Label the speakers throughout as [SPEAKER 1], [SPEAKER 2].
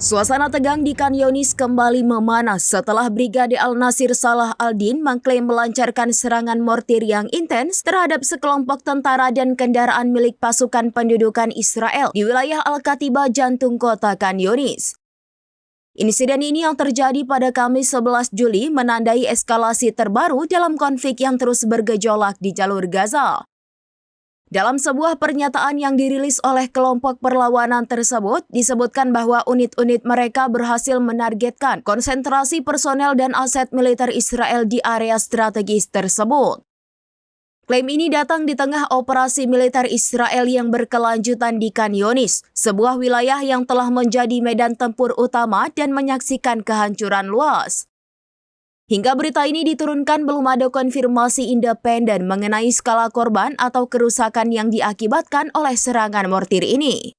[SPEAKER 1] Suasana tegang di Khan Younis kembali memanas setelah Brigade Al-Nasir Salah Al-Din mengklaim melancarkan serangan mortir yang intens terhadap sekelompok tentara dan kendaraan milik pasukan pendudukan Israel di wilayah Al-Katiba, jantung kota Khan Younis. Insiden ini yang terjadi pada Kamis 11 Juli menandai eskalasi terbaru dalam konflik yang terus bergejolak di jalur Gaza. Dalam sebuah pernyataan yang dirilis oleh kelompok perlawanan tersebut, disebutkan bahwa unit-unit mereka berhasil menargetkan konsentrasi personel dan aset militer Israel di area strategis tersebut. Klaim ini datang di tengah operasi militer Israel yang berkelanjutan di Khan Younis, sebuah wilayah yang telah menjadi medan tempur utama dan menyaksikan kehancuran luas. Hingga berita ini diturunkan belum ada konfirmasi independen mengenai skala korban atau kerusakan yang diakibatkan oleh serangan mortir ini.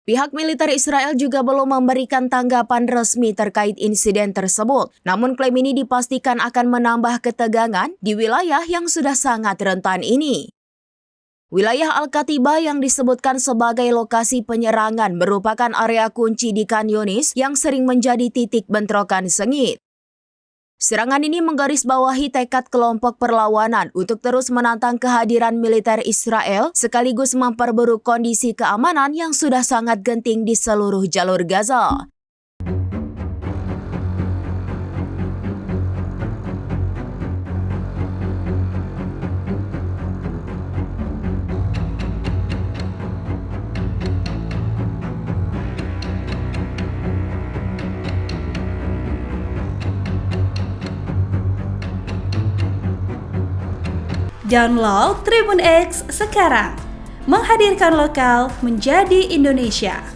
[SPEAKER 1] Pihak militer Israel juga belum memberikan tanggapan resmi terkait insiden tersebut, namun klaim ini dipastikan akan menambah ketegangan di wilayah yang sudah sangat rentan ini. Wilayah Al-Katiba yang disebutkan sebagai lokasi penyerangan merupakan area kunci di Khan Younis yang sering menjadi titik bentrokan sengit. Serangan ini menggarisbawahi tekad kelompok perlawanan untuk terus menantang kehadiran militer Israel sekaligus memperburuk kondisi keamanan yang sudah sangat genting di seluruh jalur Gaza.
[SPEAKER 2] Download Tribun X sekarang, menghadirkan lokal menjadi Indonesia.